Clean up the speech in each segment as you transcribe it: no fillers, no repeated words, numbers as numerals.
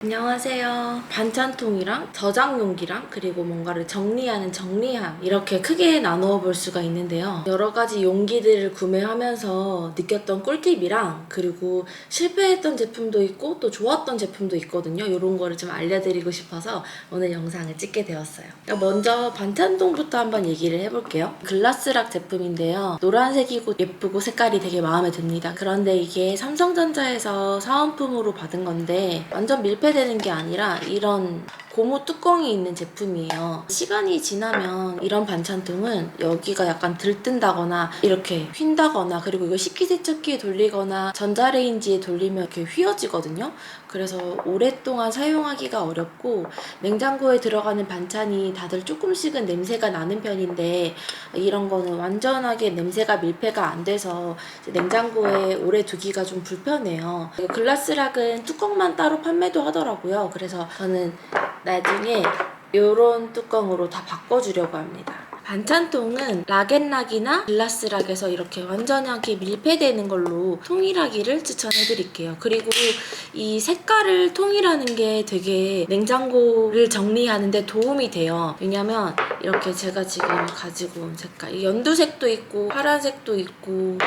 안녕하세요. 반찬통이랑 저장용기랑 그리고 뭔가를 정리하는 정리함 이렇게 크게 나누어 볼 수가 있는데요. 여러 가지 용기들을 구매하면서 느꼈던 꿀팁이랑 그리고 실패했던 제품도 있고 또 좋았던 제품도 있거든요. 이런 거를 좀 알려드리고 싶어서 오늘 영상을 찍게 되었어요. 먼저 반찬통부터 한번 얘기를 해볼게요. 글라스락 제품인데요. 노란색이고 예쁘고 색깔이 되게 마음에 듭니다. 그런데 이게 삼성전자에서 사은품으로 받은 건데 완전 밀폐되는 게 아니라 이런 고무 뚜껑이 있는 제품이에요. 시간이 지나면 이런 반찬통은 여기가 약간 들뜬다거나 이렇게 휜다거나 그리고 이거 식기세척기에 돌리거나 전자레인지에 돌리면 이렇게 휘어지거든요. 그래서 오랫동안 사용하기가 어렵고 냉장고에 들어가는 반찬이 다들 조금씩은 냄새가 나는 편인데 이런 거는 완전하게 냄새가 밀폐가 안 돼서 냉장고에 오래 두기가 좀 불편해요. 글라스락은 뚜껑만 따로 판매도 하더라고요. 그래서 저는 나중에 이런 뚜껑으로 다 바꿔주려고 합니다. 반찬통은 락앤락이나 글라스락에서 이렇게 완전하게 밀폐되는 걸로 통일하기를 추천해드릴게요. 그리고 이 색깔을 통일하는 게 되게 냉장고를 정리하는 데 도움이 돼요. 왜냐면 이렇게 제가 지금 가지고 온 색깔, 연두색도 있고 파란색도 있고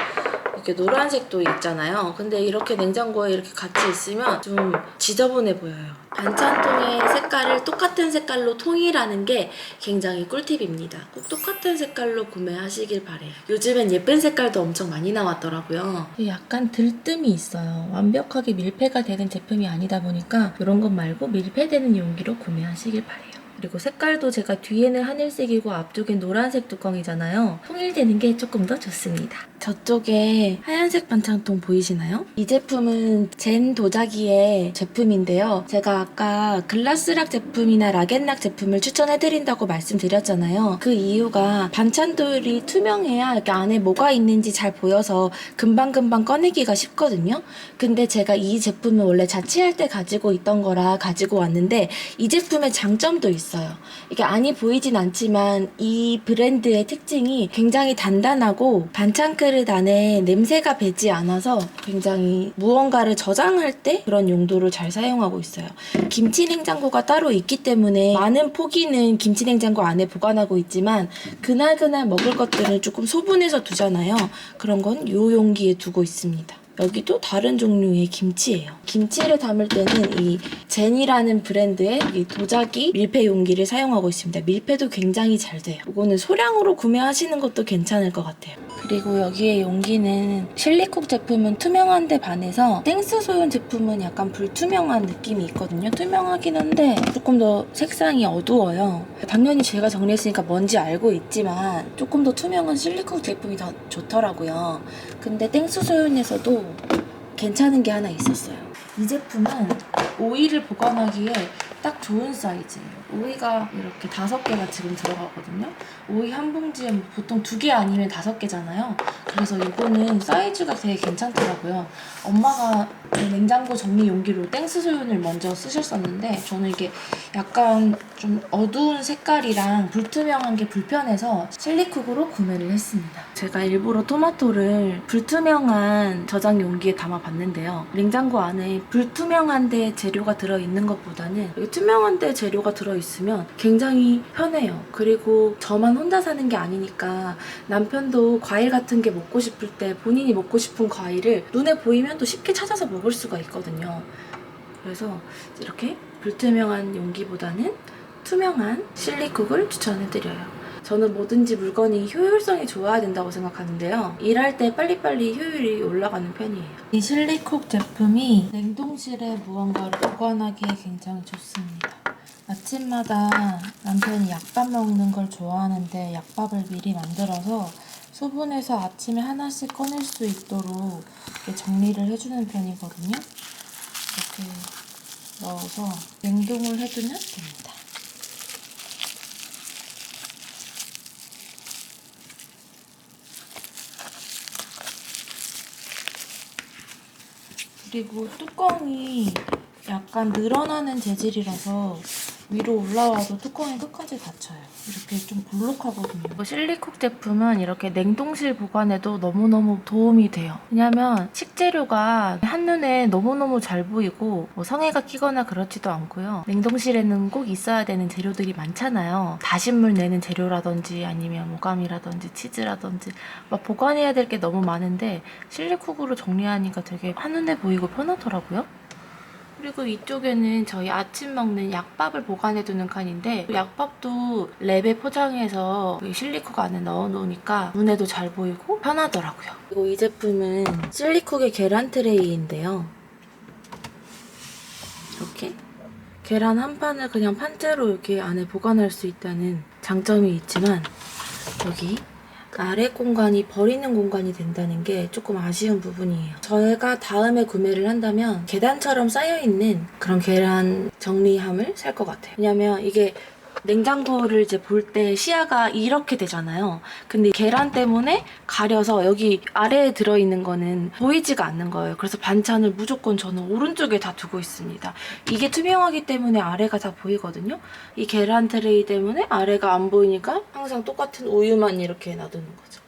이렇게 노란색도 있잖아요. 근데 이렇게 냉장고에 이렇게 같이 있으면 좀 지저분해 보여요. 반찬통의 색깔을 똑같은 색깔로 통일하는 게 굉장히 꿀팁입니다. 꼭 똑같은 색깔로 구매하시길 바래요. 요즘엔 예쁜 색깔도 엄청 많이 나왔더라고요. 약간 들뜸이 있어요. 완벽하게 밀폐가 되는 제품이 아니다 보니까 이런 것 말고 밀폐되는 용기로 구매하시길 바래요. 그리고 색깔도 제가 뒤에는 하늘색이고 앞쪽엔 노란색 뚜껑이잖아요. 통일되는 게 조금 더 좋습니다. 저쪽에 하얀색 반찬통 보이시나요? 이 제품은 젠 도자기의 제품인데요. 제가 아까 글라스락 제품이나 락앤락 제품을 추천해드린다고 말씀드렸잖아요. 그 이유가 반찬들이 투명해야 이렇게 안에 뭐가 있는지 잘 보여서 금방금방 꺼내기가 쉽거든요. 근데 제가 이 제품은 원래 자취할 때 가지고 있던 거라 가지고 왔는데 이 제품의 장점도 있어요. 이게 안이 보이진 않지만 이 브랜드의 특징이 굉장히 단단하고 반찬 그릇 안에 냄새가 배지 않아서 굉장히 무언가를 저장할 때 그런 용도로 잘 사용하고 있어요. 김치 냉장고가 따로 있기 때문에 많은 포기는 김치 냉장고 안에 보관하고 있지만 그날그날 먹을 것들을 조금 소분해서 두잖아요. 그런 건 이 용기에 두고 있습니다. 여기도 다른 종류의 김치예요. 김치를 담을 때는 이 젠이라는 브랜드의 이 도자기 밀폐 용기를 사용하고 있습니다. 밀폐도 굉장히 잘 돼요. 이거는 소량으로 구매하시는 것도 괜찮을 것 같아요. 그리고 여기에 용기는 실리콕 제품은 투명한데 반해서 땡스 소윤 제품은 약간 불투명한 느낌이 있거든요. 투명하긴 한데 조금 더 색상이 어두워요. 당연히 제가 정리했으니까 뭔지 알고 있지만 조금 더 투명한 실리콕 제품이 더 좋더라고요. 근데 땡스 소윤에서도 괜찮은 게 하나 있었어요. 이 제품은 오이를 보관하기에 딱 좋은 사이즈예요. 오이가 이렇게 5개가 지금 들어가거든요. 오이 한 봉지에 보통 2개 아니면 5개잖아요. 그래서 이거는 사이즈가 되게 괜찮더라고요. 엄마가 냉장고 정리 용기로 땡스소윤을 먼저 쓰셨었는데 저는 이게 약간 좀 어두운 색깔이랑 불투명한 게 불편해서 실리쿡으로 구매를 했습니다. 제가 일부러 토마토를 불투명한 저장 용기에 담아봤는데요. 냉장고 안에 불투명한데 재료가 들어있는 것보다는 투명한데 재료가 들어있으면 굉장히 편해요. 그리고 저만 혼자 사는 게 아니니까 남편도 과일 같은 게 먹고 싶을 때 본인이 먹고 싶은 과일을 눈에 보이면 또 쉽게 찾아서 먹을 수가 있거든요. 그래서 이렇게 불투명한 용기보다는 투명한 실리쿡을 추천해드려요. 저는 뭐든지 물건이 효율성이 좋아야 된다고 생각하는데요. 일할 때 빨리빨리 효율이 올라가는 편이에요. 이 실리콕 제품이 냉동실에 무언가를 보관하기에 굉장히 좋습니다. 아침마다 남편이 약밥 먹는 걸 좋아하는데 약밥을 미리 만들어서 소분해서 아침에 하나씩 꺼낼 수 있도록 이렇게 정리를 해주는 편이거든요. 이렇게 넣어서 냉동을 해두면 됩니다. 그리고 뚜껑이 약간 늘어나는 재질이라서 위로 올라와도 뚜껑이 끝까지 닫혀요. 이렇게 좀 볼록하거든요. 실리콕 제품은 이렇게 냉동실 보관에도 너무너무 도움이 돼요. 왜냐면 식재료가 한눈에 너무너무 잘 보이고 뭐 성에가 끼거나 그렇지도 않고요. 냉동실에는 꼭 있어야 되는 재료들이 많잖아요. 다신물 내는 재료라든지 아니면 모감이라든지 치즈라든지 막 보관해야 될 게 너무 많은데 실리콕으로 정리하니까 되게 한눈에 보이고 편하더라고요. 그리고 이쪽에는 저희 아침 먹는 약밥을 보관해두는 칸인데 약밥도 랩에 포장해서 실리콕 안에 넣어놓으니까 눈에도 잘 보이고 편하더라고요. 그리고 이 제품은 실리콕의 계란 트레이인데요. 이렇게 계란 한 판을 그냥 판째로 이렇게 안에 보관할 수 있다는 장점이 있지만 여기 아래 공간이 버리는 공간이 된다는 게 조금 아쉬운 부분이에요. 저희가 다음에 구매를 한다면 계단처럼 쌓여있는 그런 계란 정리함을 살 것 같아요. 왜냐면 이게 냉장고를 이제 볼 때 시야가 이렇게 되잖아요. 근데 계란 때문에 가려서 여기 아래에 들어있는 거는 보이지가 않는 거예요. 그래서 반찬을 무조건 저는 오른쪽에 다 두고 있습니다. 이게 투명하기 때문에 아래가 다 보이거든요. 이 계란 트레이 때문에 아래가 안 보이니까 항상 똑같은 우유만 이렇게 놔두는 거죠.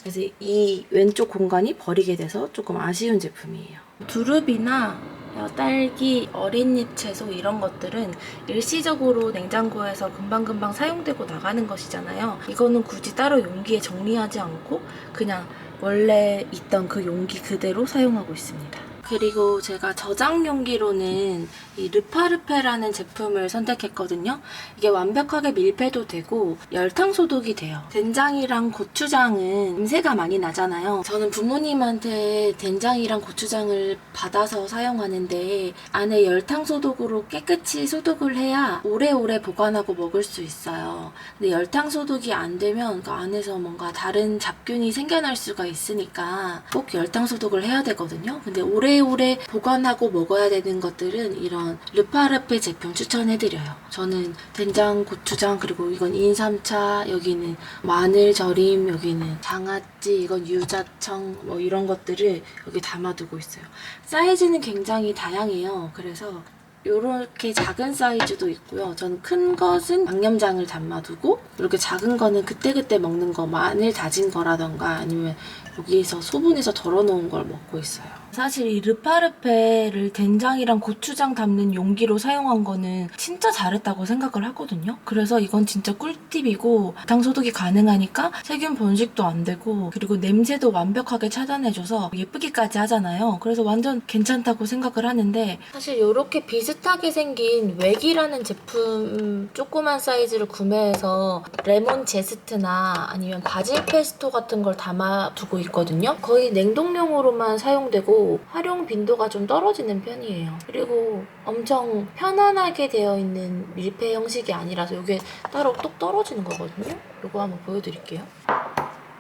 그래서 이 왼쪽 공간이 버리게 돼서 조금 아쉬운 제품이에요. 두릅이나 딸기, 어린잎 채소 이런 것들은 일시적으로 냉장고에서 금방금방 사용되고 나가는 것이잖아요. 이거는 굳이 따로 용기에 정리하지 않고 그냥 원래 있던 그 용기 그대로 사용하고 있습니다. 그리고 제가 저장 용기로는 이 르파르페라는 제품을 선택했거든요. 이게 완벽하게 밀폐도 되고 열탕 소독이 돼요. 된장이랑 고추장은 냄새가 많이 나잖아요. 저는 부모님한테 된장이랑 고추장을 받아서 사용하는데 안에 열탕 소독으로 깨끗이 소독을 해야 오래오래 보관하고 먹을 수 있어요. 근데 열탕 소독이 안 되면 그 안에서 뭔가 다른 잡균이 생겨날 수가 있으니까 꼭 열탕 소독을 해야 되거든요. 근데 오래오래 보관하고 먹어야 되는 것들은 이런 르파르페 제품 추천해드려요. 저는 된장, 고추장, 그리고 이건 인삼차, 여기는 마늘 절임, 여기는 장아찌, 이건 유자청, 뭐 이런 것들을 여기 담아두고 있어요. 사이즈는 굉장히 다양해요. 그래서 요렇게 작은 사이즈도 있고요. 저는 큰 것은 양념장을 담아두고 이렇게 작은 거는 그때그때 먹는 거, 마늘 다진 거라던가 아니면 여기에서 소분해서 덜어놓은 걸 먹고 있어요. 사실 이 르파르페를 된장이랑 고추장 담는 용기로 사용한 거는 진짜 잘했다고 생각을 하거든요. 그래서 이건 진짜 꿀팁이고 당 소독이 가능하니까 세균 번식도 안 되고 그리고 냄새도 완벽하게 차단해줘서 예쁘기까지 하잖아요. 그래서 완전 괜찮다고 생각을 하는데 사실 이렇게 비슷하게 생긴 웩이라는 제품 조그만 사이즈를 구매해서 레몬 제스트나 아니면 바질 페스토 같은 걸 담아두고 있거든요. 거의 냉동용으로만 사용되고 활용 빈도가 좀 떨어지는 편이에요. 그리고 엄청 편안하게 되어 있는 밀폐 형식이 아니라서 이게 따로 똑 떨어지는 거거든요. 이거 한번 보여드릴게요.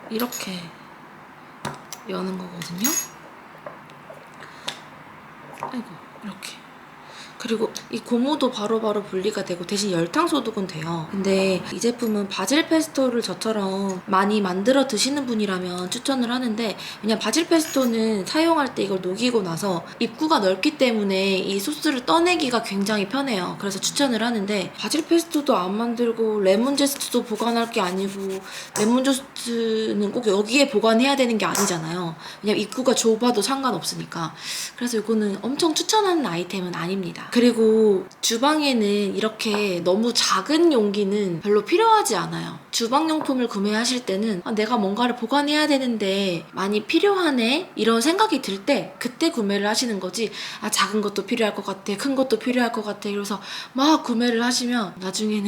이렇게 여는 거거든요. 아이고, 이렇게. 그리고 이 고무도 바로바로 분리가 되고 대신 열탕 소독은 돼요. 근데 이 제품은 바질 페스토를 저처럼 많이 만들어 드시는 분이라면 추천을 하는데 왜냐면 바질 페스토는 사용할 때 이걸 녹이고 나서 입구가 넓기 때문에 이 소스를 떠내기가 굉장히 편해요. 그래서 추천을 하는데 바질 페스토도 안 만들고 레몬 제스트도 보관할 게 아니고 레몬 제스트는 꼭 여기에 보관해야 되는 게 아니잖아요. 왜냐면 입구가 좁아도 상관없으니까. 그래서 이거는 엄청 추천하는 아이템은 아닙니다. 그리고 주방에는 이렇게 너무 작은 용기는 별로 필요하지 않아요. 주방용품을 구매하실 때는 내가 뭔가를 보관해야 되는데 많이 필요하네 이런 생각이 들 때 그때 구매를 하시는 거지 작은 것도 필요할 것 같아 큰 것도 필요할 것 같아 이러면서 막 구매를 하시면 나중에는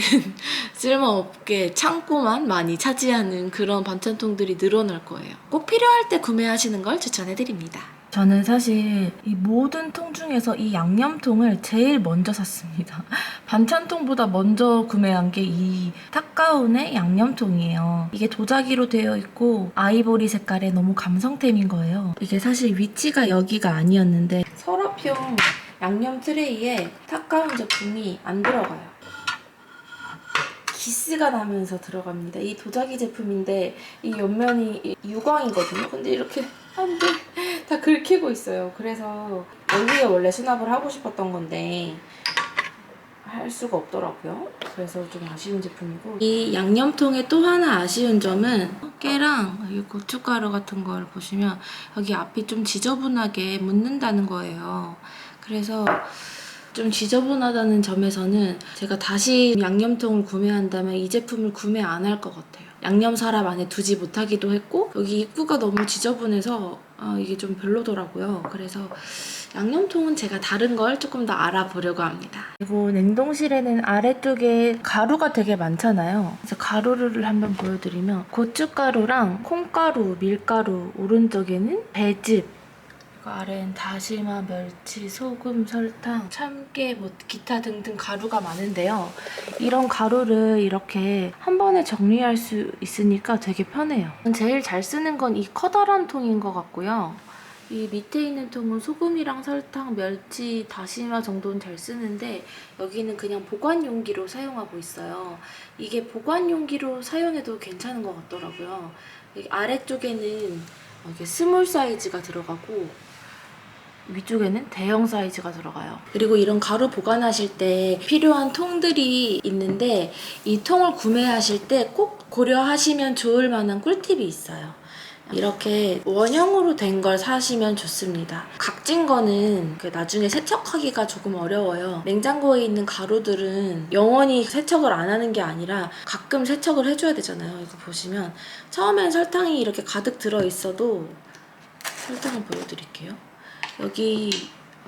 쓸모없게 창고만 많이 차지하는 그런 반찬통들이 늘어날 거예요. 꼭 필요할 때 구매하시는 걸 추천해드립니다. 저는 사실 이 모든 통 중에서 이 양념통을 제일 먼저 샀습니다. 반찬통보다 먼저 구매한 게 이 탁가운의 양념통이에요. 이게 도자기로 되어 있고 아이보리 색깔의 너무 감성템인 거예요. 이게 사실 위치가 여기가 아니었는데 서랍형 양념 트레이에 탁가운 제품이 안 들어가요. 기스가 나면서 들어갑니다. 이 도자기 제품인데 이 옆면이 유광이거든요. 근데 이렇게 안 돼. 다 긁히고 있어요. 그래서 여기에 원래 수납을 하고 싶었던 건데 할 수가 없더라고요. 그래서 좀 아쉬운 제품이고, 이 양념통의 또 하나 아쉬운 점은 깨랑 이 고춧가루 같은 걸 보시면 여기 앞이 좀 지저분하게 묻는다는 거예요. 그래서 좀 지저분하다는 점에서는 제가 다시 양념통을 구매한다면 이 제품을 구매 안 할 것 같아요. 양념 서랍 안에 두지 못하기도 했고, 여기 입구가 너무 지저분해서 이게 좀 별로더라고요. 그래서 양념통은 제가 다른 걸 조금 더 알아보려고 합니다. 그리고 냉동실에는 아래쪽에 가루가 되게 많잖아요. 그래서 가루를 한번 보여드리면 고춧가루랑 콩가루, 밀가루, 오른쪽에는 배즙, 그리고 아래는 다시마, 멸치, 소금, 설탕, 참깨, 뭐 기타 등등 가루가 많은데요. 이런 가루를 이렇게 한 번에 정리할 수 있으니까 되게 편해요. 제일 잘 쓰는 건 이 커다란 통인 것 같고요. 이 밑에 있는 통은 소금이랑 설탕, 멸치, 다시마 정도는 잘 쓰는데 여기는 그냥 보관 용기로 사용하고 있어요. 이게 보관 용기로 사용해도 괜찮은 것 같더라고요. 여기 아래쪽에는 이게 스몰 사이즈가 들어가고 위쪽에는 대형 사이즈가 들어가요. 그리고 이런 가루 보관하실 때 필요한 통들이 있는데 이 통을 구매하실 때 꼭 고려하시면 좋을 만한 꿀팁이 있어요. 이렇게 원형으로 된 걸 사시면 좋습니다. 각진 거는 나중에 세척하기가 조금 어려워요. 냉장고에 있는 가루들은 영원히 세척을 안 하는 게 아니라 가끔 세척을 해줘야 되잖아요. 이거 보시면 처음엔 설탕이 이렇게 가득 들어있어도 설탕을 보여드릴게요. 여기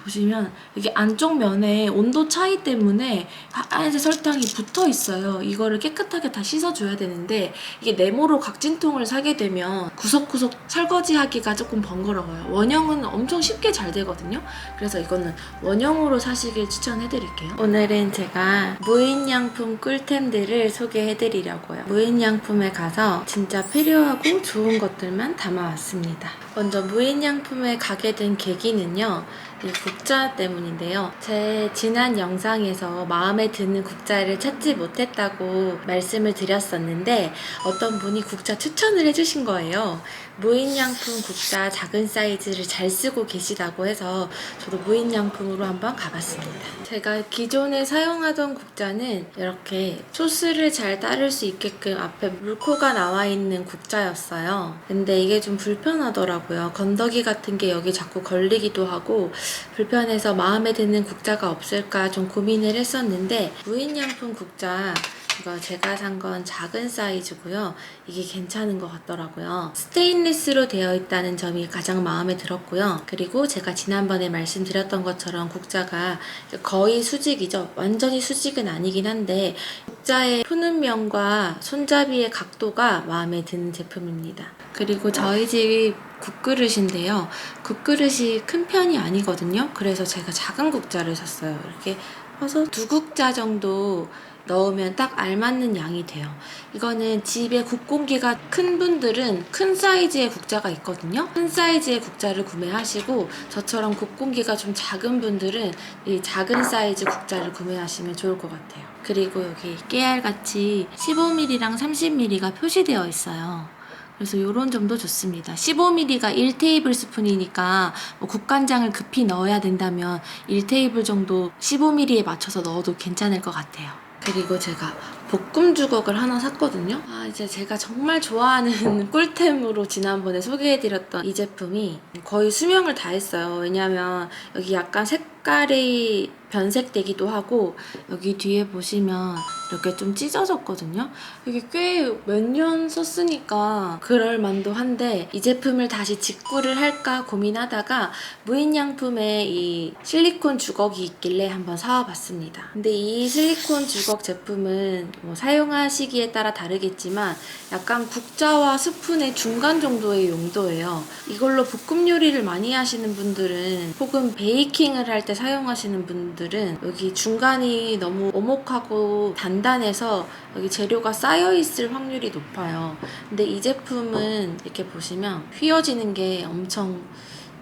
보시면 여기 안쪽 면에 온도 차이 때문에 하얀색 설탕이 붙어 있어요. 이거를 깨끗하게 다 씻어줘야 되는데 이게 네모로 각진통을 사게 되면 구석구석 설거지하기가 조금 번거로워요. 원형은 엄청 쉽게 잘 되거든요. 그래서 이거는 원형으로 사시길 추천해드릴게요. 오늘은 제가 무인양품 꿀템들을 소개해드리려고요. 무인양품에 가서 진짜 필요하고 좋은 것들만 담아왔습니다. 먼저 무인양품에 가게 된 계기는요. 이 국자 때문인데요. 제 지난 영상에서 마음에 드는 국자를 찾지 못했다고 말씀을 드렸었는데 어떤 분이 국자 추천을 해주신 거예요. 무인양품 국자 작은 사이즈를 잘 쓰고 계시다고 해서 저도 무인양품으로 한번 가봤습니다. 제가 기존에 사용하던 국자는 이렇게 소스를 잘 따를 수 있게끔 앞에 물코가 나와 있는 국자였어요. 근데 이게 좀 불편하더라고요. 건더기 같은 게 여기 자꾸 걸리기도 하고 불편해서 마음에 드는 국자가 없을까 좀 고민을 했었는데 무인양품 국자 이거 제가 산 건 작은 사이즈고요. 이게 괜찮은 것 같더라고요. 스테인리스로 되어 있다는 점이 가장 마음에 들었고요. 그리고 제가 지난번에 말씀드렸던 것처럼 국자가 거의 수직이죠. 완전히 수직은 아니긴 한데 국자의 푸는 면과 손잡이의 각도가 마음에 드는 제품입니다. 그리고 저희 집 국그릇인데요. 국그릇이 큰 편이 아니거든요. 그래서 제가 작은 국자를 샀어요. 이렇게 해서 2국자 정도 넣으면 딱 알맞는 양이 돼요. 이거는 집에 국공기가 큰 분들은 큰 사이즈의 국자가 있거든요. 큰 사이즈의 국자를 구매하시고 저처럼 국공기가 좀 작은 분들은 이 작은 사이즈 국자를 구매하시면 좋을 것 같아요. 그리고 여기 깨알같이 15mm랑 30mm가 표시되어 있어요. 그래서 이런 점도 좋습니다. 15mm가 1테이블 스푼이니까 뭐 국간장을 급히 넣어야 된다면 1테이블 정도 15mm에 맞춰서 넣어도 괜찮을 것 같아요. 그리고 제가 볶음 주걱을 하나 샀거든요. 이제 제가 정말 좋아하는 꿀템으로 지난번에 소개해드렸던 이 제품이 거의 수명을 다했어요. 왜냐면 여기 약간 색깔이 변색되기도 하고 여기 뒤에 보시면 이렇게 좀 찢어졌거든요. 이게 꽤 몇 년 썼으니까 그럴 만도 한데 이 제품을 다시 직구를 할까 고민하다가 무인양품에 이 실리콘 주걱이 있길래 한번 사와봤습니다. 근데 이 실리콘 주걱 제품은 뭐 사용하시기에 따라 다르겠지만 약간 국자와 스푼의 중간 정도의 용도예요. 이걸로 볶음 요리를 많이 하시는 분들은 혹은 베이킹을 할 때 사용하시는 분들은 여기 중간이 너무 오목하고 단단해서 여기 재료가 쌓여있을 확률이 높아요. 근데 이 제품은 이렇게 보시면 휘어지는 게 엄청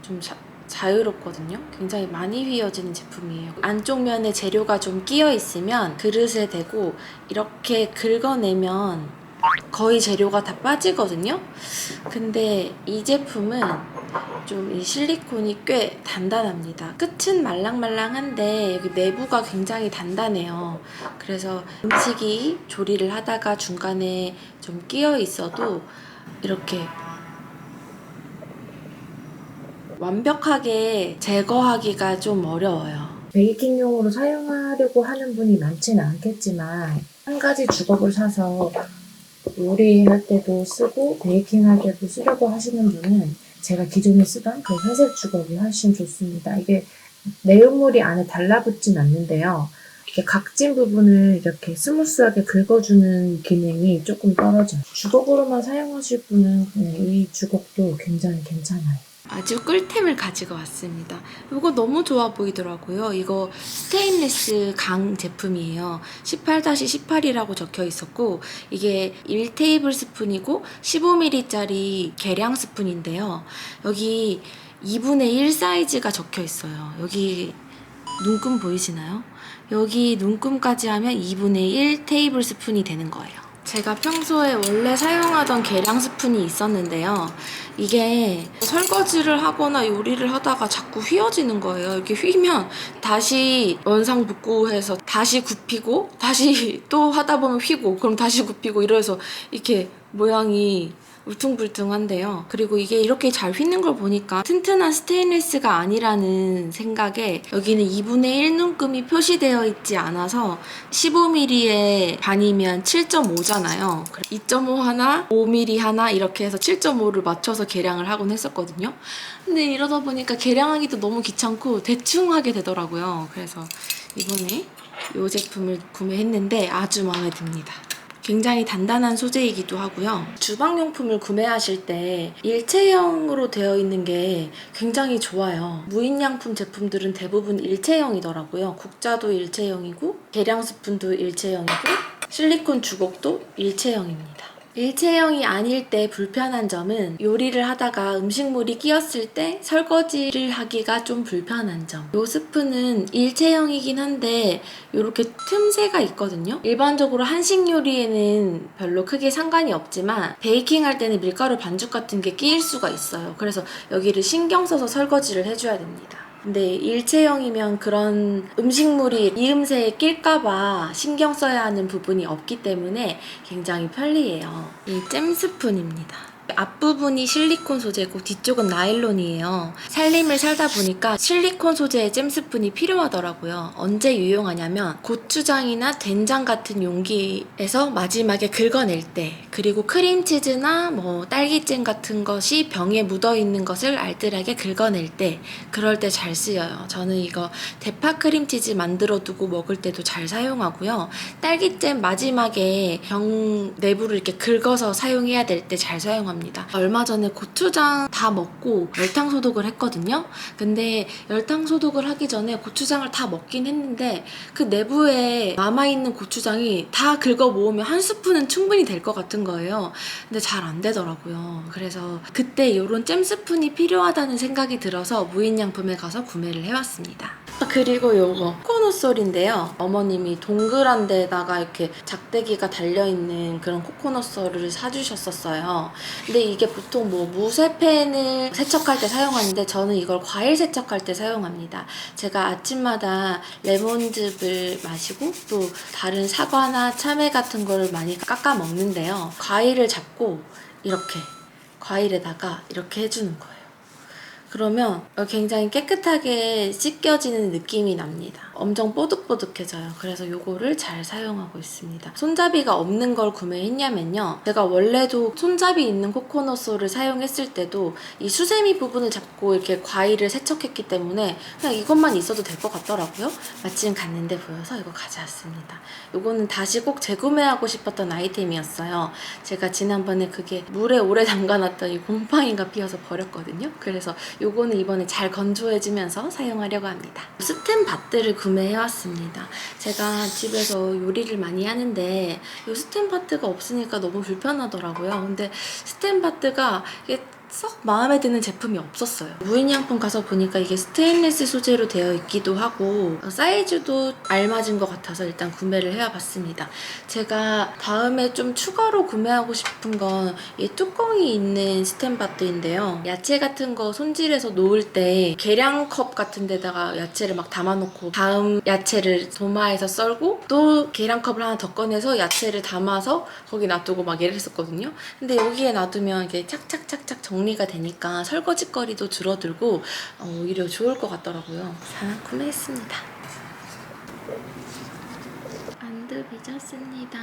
좀 자유롭거든요. 굉장히 많이 휘어지는 제품이에요. 안쪽 면에 재료가 좀 끼어 있으면 그릇에 대고 이렇게 긁어내면 거의 재료가 다 빠지거든요. 근데 이 제품은 좀 이 실리콘이 꽤 단단합니다. 끝은 말랑말랑한데 여기 내부가 굉장히 단단해요. 그래서 음식이 조리를 하다가 중간에 좀 끼어 있어도 이렇게 완벽하게 제거하기가 좀 어려워요. 베이킹용으로 사용하려고 하는 분이 많지는 않겠지만 한 가지 주걱을 사서 요리할 때도 쓰고 베이킹할 때도 쓰려고 하시는 분은 제가 기존에 쓰던 그 회색 주걱이 훨씬 좋습니다. 이게 내용물이 안에 달라붙진 않는데요. 이렇게 각진 부분을 이렇게 스무스하게 긁어주는 기능이 조금 떨어져요. 주걱으로만 사용하실 분은 이 주걱도 굉장히 괜찮아요. 아주 꿀템을 가지고 왔습니다. 이거 너무 좋아 보이더라고요. 이거 스테인리스 강 제품이에요. 18-18이라고 적혀 있었고 이게 1테이블 스푼이고 15ml짜리 계량 스푼인데요. 여기 2분의 1 사이즈가 적혀 있어요. 여기 눈금 보이시나요? 여기 눈금까지 하면 2분의 1 테이블 스푼이 되는 거예요. 제가 평소에 원래 사용하던 계량 스푼이 있었는데요. 이게 설거지를 하거나 요리를 하다가 자꾸 휘어지는 거예요. 이렇게 휘면 다시 원상복구해서 다시 굽히고 다시 또 하다 보면 휘고 그럼 다시 굽히고 이래서 이렇게 모양이 울퉁불퉁한데요. 그리고 이게 이렇게 잘 휘는 걸 보니까 튼튼한 스테인리스가 아니라는 생각에 여기는 2분의 1 눈금이 표시되어 있지 않아서 15mm에 반이면 7.5잖아요. 2.5 하나, 5mm 하나 이렇게 해서 7.5를 맞춰서 계량을 하곤 했었거든요. 근데 이러다 보니까 계량하기도 너무 귀찮고 대충 하게 되더라고요. 그래서 이번에 이 제품을 구매했는데 아주 마음에 듭니다. 굉장히 단단한 소재이기도 하고요. 주방용품을 구매하실 때 일체형으로 되어 있는 게 굉장히 좋아요. 무인양품 제품들은 대부분 일체형이더라고요. 국자도 일체형이고 계량 스푼도 일체형이고 실리콘 주걱도 일체형입니다. 일체형이 아닐 때 불편한 점은 요리를 하다가 음식물이 끼었을 때 설거지를 하기가 좀 불편한 점. 이 스푼은 일체형이긴 한데 이렇게 틈새가 있거든요. 일반적으로 한식 요리에는 별로 크게 상관이 없지만 베이킹 할 때는 밀가루 반죽 같은 게 끼일 수가 있어요. 그래서 여기를 신경 써서 설거지를 해줘야 됩니다. 근데 일체형이면 그런 음식물이 이음새에 낄까봐 신경 써야 하는 부분이 없기 때문에 굉장히 편리해요. 이 잼 스푼입니다. 앞부분이 실리콘 소재고 뒤쪽은 나일론이에요. 살림을 살다 보니까 실리콘 소재의 잼 스푼이 필요하더라고요. 언제 유용하냐면 고추장이나 된장 같은 용기에서 마지막에 긁어낼 때, 그리고 크림치즈나 뭐 딸기잼 같은 것이 병에 묻어있는 것을 알뜰하게 긁어낼 때, 그럴 때 잘 쓰여요. 저는 이거 대파 크림치즈 만들어 두고 먹을 때도 잘 사용하고요. 딸기잼 마지막에 병 내부를 이렇게 긁어서 사용해야 될 때 잘 사용합니다. 얼마 전에 고추장 다 먹고 열탕 소독을 했거든요. 근데 열탕 소독을 하기 전에 고추장을 다 먹긴 했는데 그 내부에 남아있는 고추장이 다 긁어 모으면 한 스푼은 충분히 될 것 같은 거예요. 근데 잘 안 되더라고요. 그래서 그때 이런 잼 스푼이 필요하다는 생각이 들어서 무인양품에 가서 구매를 해왔습니다. 그리고 요거 코코넛 솔인데요. 어머님이 동그란 데다가 이렇게 작대기가 달려있는 그런 코코넛 솔을 사주셨었어요. 근데 이게 보통 뭐 무쇠팬을 세척할 때 사용하는데 저는 이걸 과일 세척할 때 사용합니다. 제가 아침마다 레몬즙을 마시고 또 다른 사과나 참외 같은 걸 많이 깎아 먹는데요. 과일을 잡고 이렇게 과일에다가 이렇게 해주는 거예요. 그러면 굉장히 깨끗하게 씻겨지는 느낌이 납니다. 엄청 뽀득뽀득해져요. 그래서 이거를 잘 사용하고 있습니다. 손잡이가 없는 걸 구매했냐면요. 제가 원래도 손잡이 있는 코코넛 솔을 사용했을 때도 이 수세미 부분을 잡고 이렇게 과일을 세척했기 때문에 그냥 이것만 있어도 될 것 같더라고요. 마침 갔는데 보여서 이거 가져왔습니다. 이거는 다시 꼭 재구매하고 싶었던 아이템이었어요. 제가 지난번에 그게 물에 오래 담가놨더니 곰팡이가 피어서 버렸거든요. 그래서 요거는 이번에 잘 건조해지면서 사용하려고 합니다. 스텐 밭들을 구매해왔습니다. 제가 집에서 요리를 많이 하는데 이 스텐 밭가 없으니까 너무 불편하더라고요. 근데 스텐 밭가 이게 썩 마음에 드는 제품이 없었어요. 무인양품 가서 보니까 이게 스테인리스 소재로 되어 있기도 하고 사이즈도 알맞은 것 같아서 일단 구매를 해와봤습니다. 제가 다음에 좀 추가로 구매하고 싶은 건 이 뚜껑이 있는 스텐바트인데요. 야채 같은 거 손질해서 놓을 때 계량컵 같은 데다가 야채를 막 담아놓고 다음 야채를 도마에서 썰고 또 계량컵을 하나 더 꺼내서 야채를 담아서 거기 놔두고 막 이랬었거든요. 근데 여기에 놔두면 이게 착착착착 정리가 되니까 설거지거리도 줄어들고 오히려 좋을 것 같더라고요. 하나 구매했습니다. 만두 빚었습니다.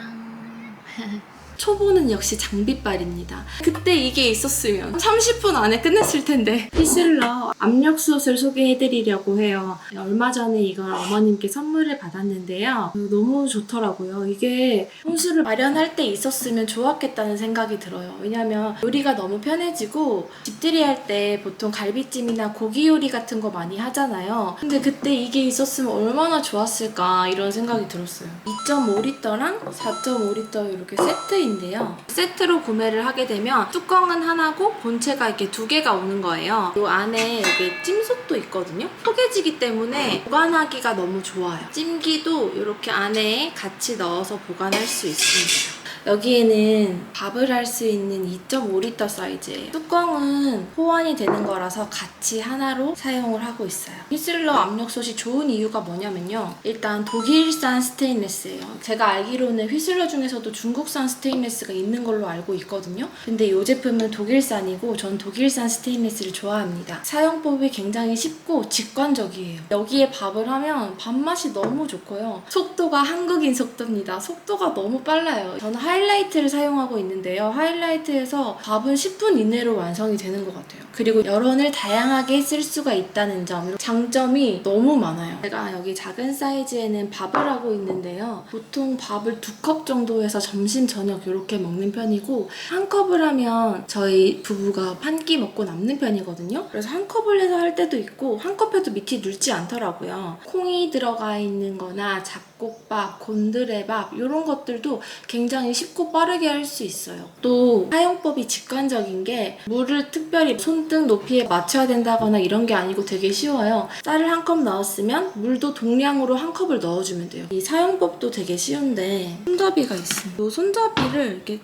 초보는 역시 장비빨입니다. 그때 이게 있었으면 30분 안에 끝냈을 텐데. 휘슬러 압력솥을 소개해드리려고 해요. 얼마 전에 이걸 어머님께 선물을 받았는데요. 너무 좋더라고요. 이게 혼수를 마련할 때 있었으면 좋았겠다는 생각이 들어요. 왜냐면 요리가 너무 편해지고 집들이 할 때 보통 갈비찜이나 고기 요리 같은 거 많이 하잖아요. 근데 그때 이게 있었으면 얼마나 좋았을까 이런 생각이 들었어요. 2.5리터랑 4.5리터 이렇게 세트인데요. 세트로 구매를 하게 되면 뚜껑은 하나고 본체가 이렇게 두 개가 오는 거예요. 이 안에 여기 찜솥도 있거든요. 포개지기 때문에 보관하기가 너무 좋아요. 찜기도 이렇게 안에 같이 넣어서 보관할 수 있습니다. 여기에는 밥을 할 수 있는 2.5리터 사이즈예요. 뚜껑은 호환이 되는 거라서 같이 하나로 사용을 하고 있어요. 휘슬러 압력솥이 좋은 이유가 뭐냐면요. 일단 독일산 스테인리스예요. 제가 알기로는 휘슬러 중에서도 중국산 스테인리스가 있는 걸로 알고 있거든요. 근데 이 제품은 독일산이고 전 독일산 스테인리스를 좋아합니다. 사용법이 굉장히 쉽고 직관적이에요. 여기에 밥을 하면 밥맛이 너무 좋고요. 속도가 한국인 속도입니다. 속도가 너무 빨라요. 저는 하이라이트를 사용하고 있는데요. 하이라이트에서 밥은 10분 이내로 완성이 되는 것 같아요. 그리고 여론을 다양하게 쓸 수가 있다는 점, 장점이 너무 많아요. 제가 여기 작은 사이즈에는 밥을 하고 있는데요. 보통 밥을 2컵 정도 해서 점심, 저녁 이렇게 먹는 편이고 한 컵을 하면 저희 부부가 한 끼 먹고 남는 편이거든요. 그래서 한 컵을 해서 할 때도 있고 한 컵에도 밑이 늙지 않더라고요. 콩이 들어가 있는 거나 잡곡밥, 곤드레밥 이런 것들도 굉장히 쉽고 빠르게 할 수 있어요. 또 사용법이 직관적인 게 물을 특별히 손등 높이에 맞춰야 된다거나 이런 게 아니고 되게 쉬워요. 쌀을 한 컵 넣었으면 물도 동량으로 한 컵을 넣어주면 돼요. 이 사용법도 되게 쉬운데 손잡이가 있습니다. 이 손잡이를 이렇게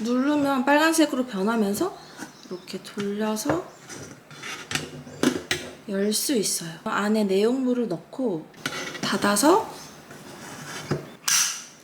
누르면 빨간색으로 변하면서 이렇게 돌려서 열 수 있어요. 안에 내용물을 넣고 닫아서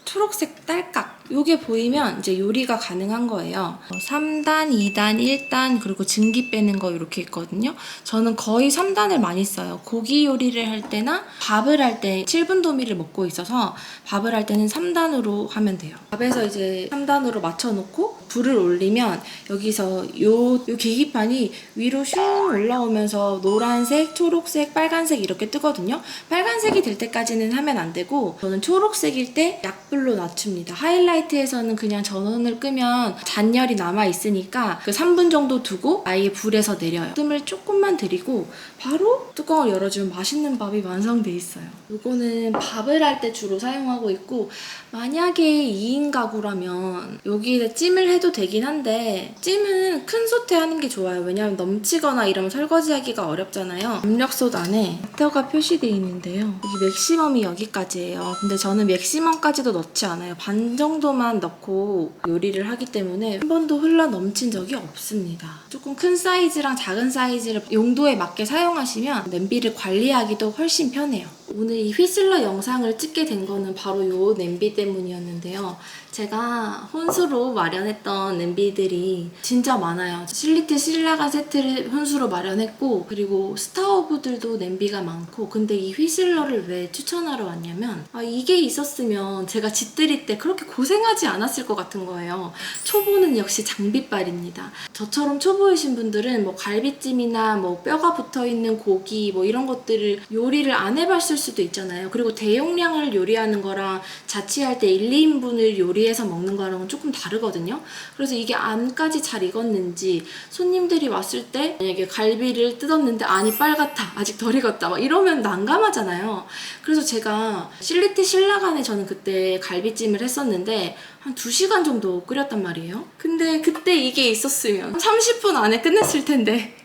초록색 딸깍 요게 보이면 이제 요리가 가능한 거예요. 3단, 2단, 1단 그리고 증기 빼는 거 이렇게 있거든요. 저는 거의 3단을 많이 써요. 고기 요리를 할 때나 밥을 할 때 7분 도미를 먹고 있어서 밥을 할 때는 3단으로 하면 돼요. 밥에서 이제 3단으로 맞춰놓고 불을 올리면 여기서 요 계기판이 위로 슝 올라오면서 노란색, 초록색, 빨간색 이렇게 뜨거든요. 빨간색이 될 때까지는 하면 안 되고 저는 초록색일 때 약불로 낮춥니다. 하이라이트에서는 그냥 전원을 끄면 잔열이 남아있으니까 그 3분 정도 두고 아예 불에서 내려요. 뜸을 조금만 들이고 바로 뚜껑을 열어주면 맛있는 밥이 완성돼 있어요. 이거는 밥을 할 때 주로 사용하고 있고 만약에 2인 가구라면 여기에 찜을 해도 되긴 한데 찜은 큰 솥에 하는 게 좋아요. 왜냐면 넘치거나 이러면 설거지하기가 어렵잖아요. 압력솥 안에 히터가 표시되어 있는데요. 여기 맥시멈이 여기까지예요. 근데 저는 맥시멈까지도 넣지 않아요. 반 정도만 넣고 요리를 하기 때문에 한 번도 흘러 넘친 적이 없습니다. 조금 큰 사이즈랑 작은 사이즈를 용도에 맞게 사용하시면 냄비를 관리하기도 훨씬 편해요. 오늘 이 휘슬러 영상을 찍게 된 거는 바로 이 냄비 때문이었는데요. 제가 혼수로 마련했던 냄비들이 진짜 많아요. 실리트 실라가 세트를 혼수로 마련했고 그리고 스타오브들도 냄비가 많고 근데 이 휘슬러를 왜 추천하러 왔냐면 이게 있었으면 제가 집들이 때 그렇게 고생하지 않았을 것 같은 거예요. 초보는 역시 장비빨입니다. 저처럼 초보이신 분들은 뭐 갈비찜이나 뭐 뼈가 붙어있는 고기 뭐 이런 것들을 요리를 안 해봤을 수도 있잖아요. 그리고 대용량을 요리하는 거랑 자취할 때 1, 2인분을 요리해서 먹는 거랑은 조금 다르거든요. 그래서 이게 안까지 잘 익었는지 손님들이 왔을 때 만약에 갈비를 뜯었는데 안이 빨갛다, 아직 덜 익었다 막 이러면 난감하잖아요. 그래서 제가 실리티 신라간에 저는 그때 갈비찜을 했었는데 한 2시간 정도 끓였단 말이에요. 근데 그때 이게 있었으면 30분 안에 끝냈을 텐데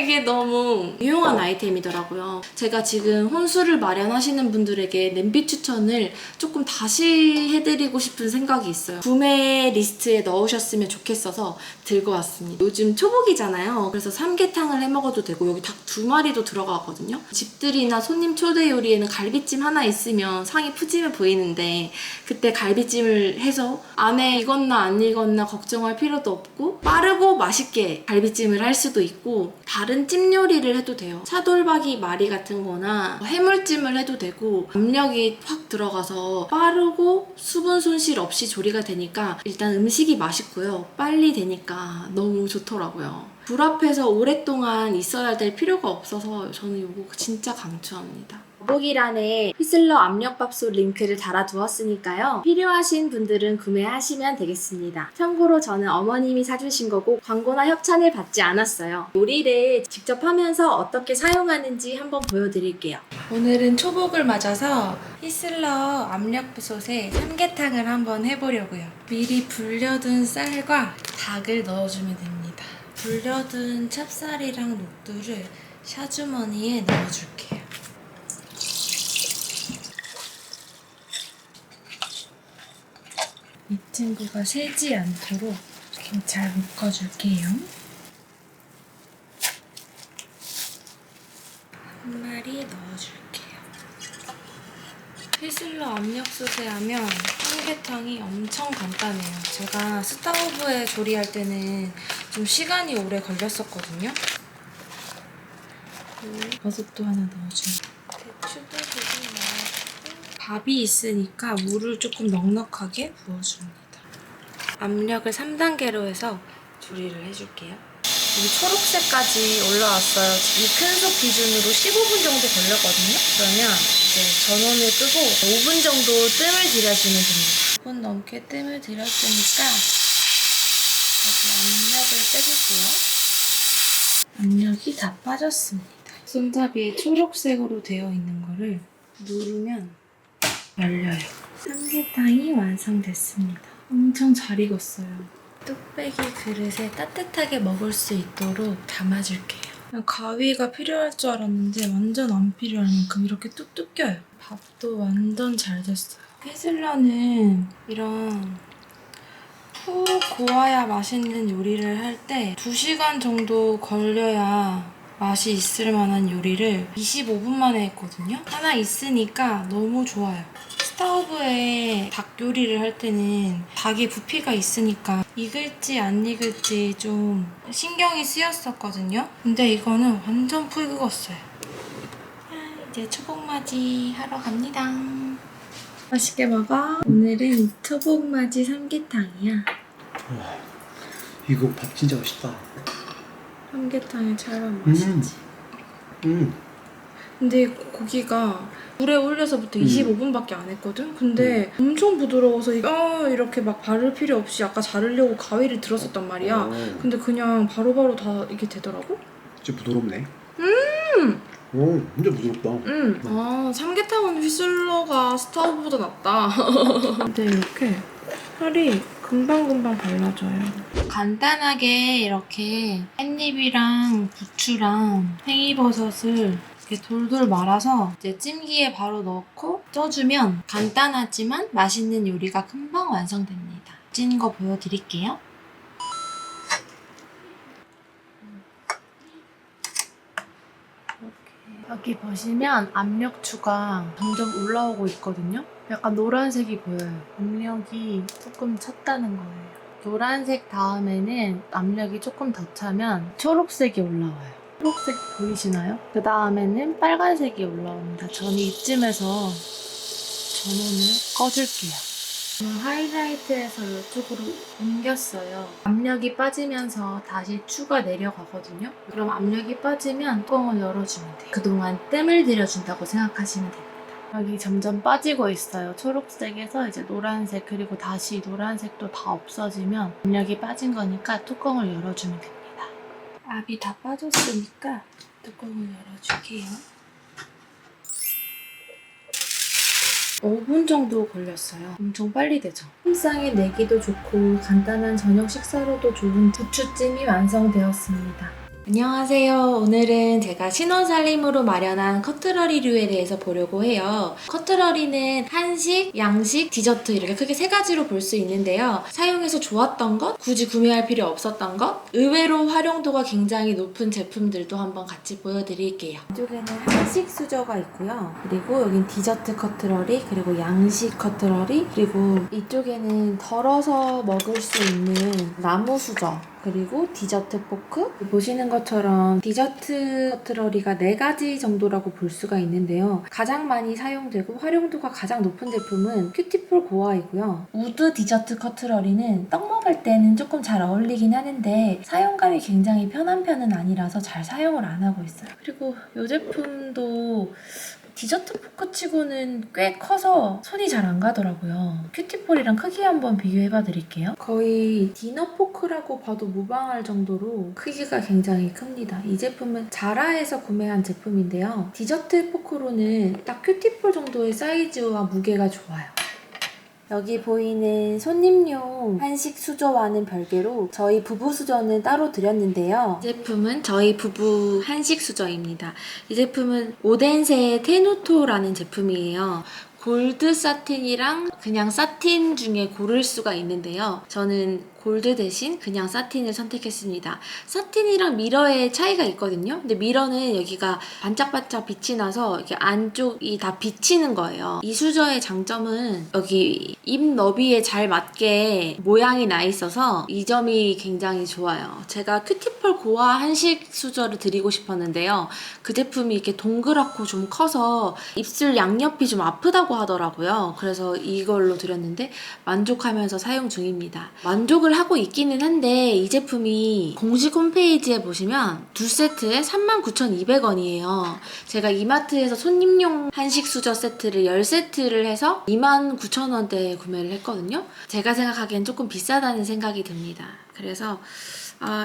이게 너무 유용한 아이템이더라고요. 제가 지금 혼수를 마련하시는 분들에게 냄비 추천을 조금 다시 해드리고 싶은 생각이 있어요. 구매 리스트에 넣으셨으면 좋겠어서 들고 왔습니다. 요즘 초복이잖아요. 그래서 삼계탕을 해 먹어도 되고 여기 닭 2마리도 들어가거든요. 집들이나 손님 초대 요리에는 갈비찜 하나 있으면 상이 푸짐해 보이는데 그때 갈비찜을 해서 안에 익었나 안 익었나 걱정할 필요도 없고 빠르고 맛있게 갈비찜을 할 수도 있고 다른 찜 요리를 해도 돼요. 차돌박이 마리 같은 거나 해물찜을 해도 되고 압력이 확 들어가서 빠르고 수분 손실 없이 조리가 되니까 일단 음식이 맛있고요. 빨리 되니까 너무 좋더라고요. 불 앞에서 오랫동안 있어야 될 필요가 없어서 저는 이거 진짜 강추합니다. 더보기란에 휘슬러 압력밥솥 링크를 달아두었으니까요. 필요하신 분들은 구매하시면 되겠습니다. 참고로 저는 어머님이 사주신 거고 광고나 협찬을 받지 않았어요. 요리를 직접 하면서 어떻게 사용하는지 한번 보여드릴게요. 오늘은 초복을 맞아서 휘슬러 압력밥솥에 삼계탕을 한번 해보려고요. 미리 불려둔 쌀과 닭을 넣어주면 됩니다. 불려둔 찹쌀이랑 녹두를 샤주머니에 넣어줄게요. 이 친구가 새지 않도록 이렇게 잘 묶어줄게요. 한 마리 넣어줄게요. 휘슬러 압력솥에 하면 삼계탕이 엄청 간단해요. 제가 스타우브에 조리할 때는 좀 시간이 오래 걸렸었거든요. 버섯도 하나 넣어주고 대추도 조금 넣어주고 밥이 있으니까 물을 조금 넉넉하게 부어줍니다. 압력을 3단계로 해서 조리를 해줄게요. 여기 초록색까지 올라왔어요. 이 큰 솥 기준으로 15분 정도 걸렸거든요. 그러면 이제 전원을 끄고 5분 정도 뜸을 들여주면 됩니다. 5분 넘게 뜸을 들였으니까 여기 압력을 빼줄게요. 압력이 다 빠졌습니다. 손잡이에 초록색으로 되어 있는 거를 누르면 열려요. 삼계탕이 완성됐습니다. 엄청 잘 익었어요. 뚝배기 그릇에 따뜻하게 먹을 수 있도록 담아줄게요. 그냥 가위가 필요할 줄 알았는데 완전 안 필요할 만큼 이렇게 뚝뚝 껴요. 밥도 완전 잘 됐어요. 휘슬러는 이런 푹 고와야 맛있는 요리를 할 때 2시간 정도 걸려야 맛이 있을 만한 요리를 25분 만에 했거든요. 하나 있으니까 너무 좋아요. 스타우브에 닭 요리를 할 때는 닭에 부피가 있으니까 익을지 안 익을지 좀 신경이 쓰였었거든요. 근데 이거는 완전 푹 익었어요. 이제 초복맞이 하러 갑니다. 맛있게 먹어. 오늘은 초복맞이 삼계탕이야. 와, 이거 밥 진짜 맛있다. 삼계탕의 찰밥 맛있지. 근데 고기가 물에 올려서부터 25분밖에 안 했거든? 근데 엄청 부드러워서 이렇게 막 바를 필요 없이 아까 자르려고 가위를 들었었단 말이야. 근데 그냥 바로바로 다 이게 되더라고? 진짜 부드럽네. 오, 진짜 부드럽다. 아, 삼계탕은 휘슬러가 스타우브보다 낫다. 근데 이렇게 살이 금방금방 발라져요. 간단하게 이렇게 깻잎이랑 부추랑 팽이버섯을 이렇게 돌돌 말아서 이제 찜기에 바로 넣고 쪄주면 간단하지만 맛있는 요리가 금방 완성됩니다. 찐 거 보여드릴게요. 여기 보시면 압력추가 점점 올라오고 있거든요. 약간 노란색이 보여요. 압력이 조금 찼다는 거예요. 노란색 다음에는 압력이 조금 더 차면 초록색이 올라와요. 초록색 보이시나요? 그 다음에는 빨간색이 올라옵니다. 저는 이쯤에서 전원을 꺼줄게요. 하이라이트에서 이쪽으로 옮겼어요. 압력이 빠지면서 다시 추가 내려가거든요. 그럼 압력이 빠지면 뚜껑을 열어주면 돼요. 그동안 뜸을 들여준다고 생각하시면 됩니다. 각이 점점 빠지고 있어요. 초록색에서 이제 노란색, 그리고 다시 노란색도 다 없어지면 압력이 빠진 거니까 뚜껑을 열어주면 됩니다. 압이 다 빠졌으니까 뚜껑을 열어줄게요. 5분 정도 걸렸어요. 엄청 빨리 되죠? 쌈상에 내기도 좋고 간단한 저녁 식사로도 좋은 부추찜이 완성되었습니다. 안녕하세요. 오늘은 제가 신혼살림으로 마련한 커트러리류에 대해서 보려고 해요. 커트러리는 한식, 양식, 디저트 이렇게 크게 세 가지로 볼 수 있는데요. 사용해서 좋았던 것, 굳이 구매할 필요 없었던 것, 의외로 활용도가 굉장히 높은 제품들도 한번 같이 보여드릴게요. 이쪽에는 한식 수저가 있고요. 그리고 여긴 디저트 커트러리, 그리고 양식 커트러리, 그리고 이쪽에는 덜어서 먹을 수 있는 나무 수저, 그리고 디저트 포크. 보시는 것처럼 디저트 커트러리가 4가지 정도라고 볼 수가 있는데요. 가장 많이 사용되고 활용도가 가장 높은 제품은 큐티폴 고아이고요. 우드 디저트 커트러리는 떡 먹을 때는 조금 잘 어울리긴 하는데 사용감이 굉장히 편한 편은 아니라서 잘 사용을 안 하고 있어요. 그리고 이 제품도 디저트 포크 치고는 꽤 커서 손이 잘 안 가더라고요. 큐티폴이랑 크기 한번 비교해봐 드릴게요. 거의 디너 포크라고 봐도 무방할 정도로 크기가 굉장히 큽니다. 이 제품은 자라에서 구매한 제품인데요. 디저트 포크로는 딱 큐티폴 정도의 사이즈와 무게가 좋아요. 여기 보이는 손님용 한식 수저와는 별개로 저희 부부 수저는 따로 드렸는데요. 이 제품은 저희 부부 한식 수저입니다. 이 제품은 오덴세의 테누토라는 제품이에요. 골드 사틴이랑 그냥 사틴 중에 고를 수가 있는데요. 저는 골드 대신 그냥 사틴을 선택했습니다. 사틴이랑 미러의 차이가 있거든요. 근데 미러는 여기가 반짝반짝 빛이 나서 이렇게 안쪽이 다 비치는 거예요. 이 수저의 장점은 여기 입 너비에 잘 맞게 모양이 나 있어서 이 점이 굉장히 좋아요. 제가 큐티폴 고아 한식 수저를 드리고 싶었는데요. 그 제품이 이렇게 동그랗고 좀 커서 입술 양옆이 좀 아프다고 하더라고요. 그래서 이걸로 드렸는데 만족하면서 사용 중입니다. 만족을 하고 있기는 한데 이 제품이 공식 홈페이지에 보시면 2세트에 39,200원이에요. 제가 이마트에서 손님용 한식 수저 세트를 10세트를 해서 29,000원대에 구매를 했거든요. 제가 생각하기엔 조금 비싸다는 생각이 듭니다. 그래서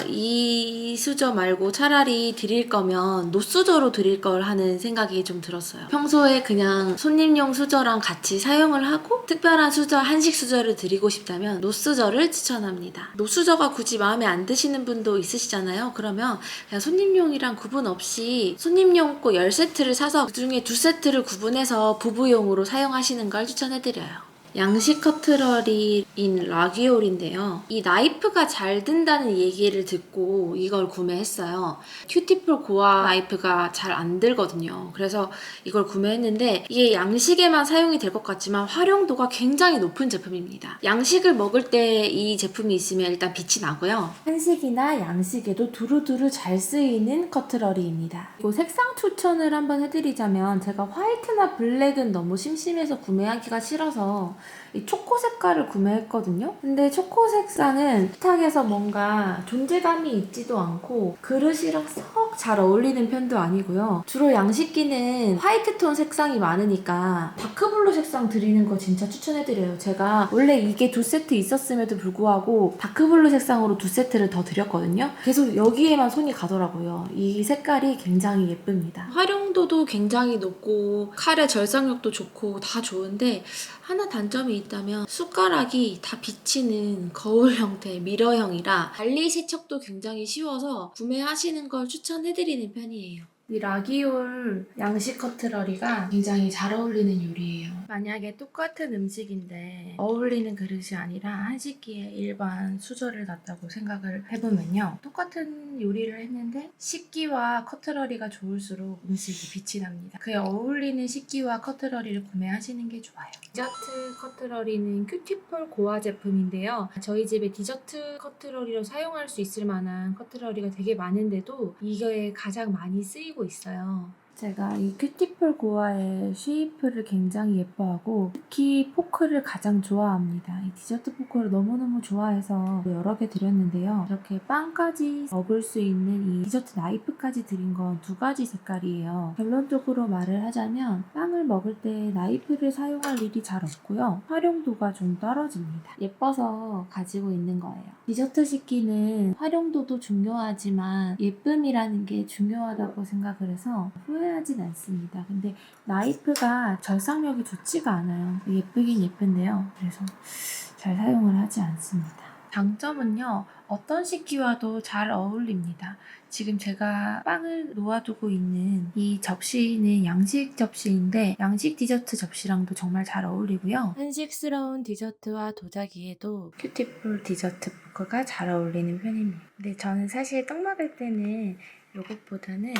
이 수저 말고 차라리 드릴 거면 노수저로 드릴 걸 하는 생각이 좀 들었어요. 평소에 그냥 손님용 수저랑 같이 사용을 하고 특별한 수저, 한식 수저를 드리고 싶다면 노수저를 추천합니다. 노수저가 굳이 마음에 안 드시는 분도 있으시잖아요. 그러면 그냥 손님용이랑 구분 없이 손님용 거 10세트를 사서 그중에 2세트를 구분해서 부부용으로 사용하시는 걸 추천해드려요. 양식 커트러리인 라기올인데요. 이 나이프가 잘 든다는 얘기를 듣고 이걸 구매했어요. 큐티폴 고아 나이프가 잘 안 들거든요. 그래서 이걸 구매했는데 이게 양식에만 사용이 될 것 같지만 활용도가 굉장히 높은 제품입니다. 양식을 먹을 때 이 제품이 있으면 일단 빛이 나고요. 한식이나 양식에도 두루두루 잘 쓰이는 커트러리입니다. 그리고 색상 추천을 한번 해드리자면 제가 화이트나 블랙은 너무 심심해서 구매하기가 싫어서 이 초코 색깔을 구매했거든요. 근데 초코 색상은 식탁에서 뭔가 존재감이 있지도 않고 그릇이랑 썩 잘 어울리는 편도 아니고요. 주로 양식기는 화이트 톤 색상이 많으니까 다크블루 색상 드리는 거 진짜 추천해드려요. 제가 원래 이게 2세트 있었음에도 불구하고 다크블루 색상으로 2세트를 더 드렸거든요. 계속 여기에만 손이 가더라고요. 이 색깔이 굉장히 예쁩니다. 활용도도 굉장히 높고 칼의 절삭력도 좋고 다 좋은데 하나 단점이 있다면 숟가락이 다 비치는 거울 형태의 미러형이라 관리 세척도 굉장히 쉬워서 구매하시는 걸 추천해드리는 편이에요. 이 라기올 양식 커트러리가 굉장히 잘 어울리는 요리예요. 만약에 똑같은 음식인데 어울리는 그릇이 아니라 한식기에 일반 수저를 놨다고 생각을 해보면요. 똑같은 요리를 했는데 식기와 커트러리가 좋을수록 음식이 빛이 납니다. 그에 어울리는 식기와 커트러리를 구매하시는 게 좋아요. 디저트 커트러리는 큐티폴 고아 제품인데요. 저희 집에 디저트 커트러리로 사용할 수 있을 만한 커트러리가 되게 많은데도 이게 가장 많이 쓰이고 있어요. 제가 이 큐티풀 고아의 쉐이프를 굉장히 예뻐하고 특히 포크를 가장 좋아합니다. 이 디저트 포크를 너무너무 좋아해서 여러 개 드렸는데요. 이렇게 빵까지 먹을 수 있는 이 디저트 나이프까지 드린 건 2가지 색깔이에요. 결론적으로 말을 하자면 빵을 먹을 때 나이프를 사용할 일이 잘 없고요. 활용도가 좀 떨어집니다. 예뻐서 가지고 있는 거예요. 디저트 식기는 활용도도 중요하지만 예쁨이라는 게 중요하다고 생각을 해서 후회하진 않습니다. 근데 나이프가 절삭력이 좋지가 않아요. 예쁘긴 예쁜데요. 그래서 잘 사용을 하지 않습니다. 장점은요, 어떤 식기와도 잘 어울립니다. 지금 제가 빵을 놓아두고 있는 이 접시는 양식 접시인데 양식 디저트 접시랑도 정말 잘 어울리고요. 한식스러운 디저트와 도자기에도 큐티풀 디저트 포크가 잘 어울리는 편입니다. 근데 저는 사실 떡 먹을 때는 이것보다는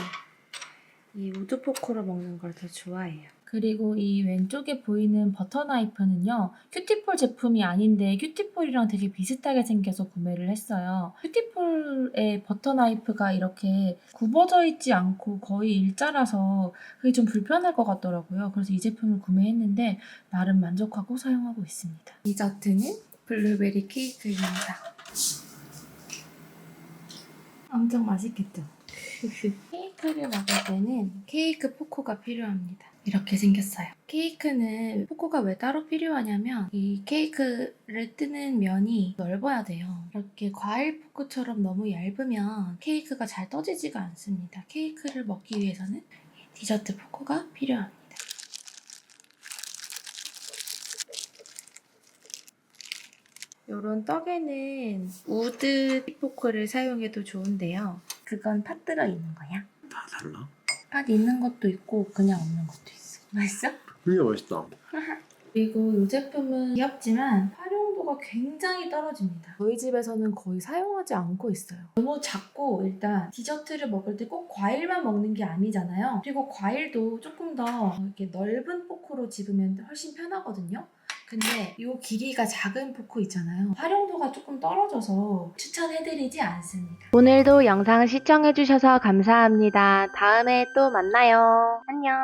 이 우드 포크로 먹는 걸 더 좋아해요. 그리고 이 왼쪽에 보이는 버터 나이프는요, 큐티풀 제품이 아닌데 큐티풀이랑 되게 비슷하게 생겨서 구매를 했어요. 큐티풀의 버터 나이프가 이렇게 굽어져 있지 않고 거의 일자라서 그게 좀 불편할 것 같더라고요. 그래서 이 제품을 구매했는데 나름 만족하고 사용하고 있습니다. 디저트는 블루베리 케이크입니다. 엄청 맛있겠죠? 케이크를 먹을 때는 케이크 포크가 필요합니다. 이렇게 생겼어요. 케이크는 포크가 왜 따로 필요하냐면 이 케이크를 뜨는 면이 넓어야 돼요. 이렇게 과일 포크처럼 너무 얇으면 케이크가 잘 떠지지가 않습니다. 케이크를 먹기 위해서는 디저트 포크가 필요합니다. 이런 떡에는 우드 포크를 사용해도 좋은데요. 그건 팥 들어있는 거야. 다 달라? 팥 있는 것도 있고 그냥 없는 것도 있어. 맛있어? 진짜 맛있다. 그리고 이 제품은 귀엽지만 활용도가 굉장히 떨어집니다. 저희 집에서는 거의 사용하지 않고 있어요. 너무 작고 일단 디저트를 먹을 때 꼭 과일만 먹는 게 아니잖아요. 그리고 과일도 조금 더 이렇게 넓은 포크로 집으면 훨씬 편하거든요. 근데 이 길이가 작은 포크 있잖아요. 활용도가 조금 떨어져서 추천해드리지 않습니다. 오늘도 영상 시청해주셔서 감사합니다. 다음에 또 만나요. 안녕.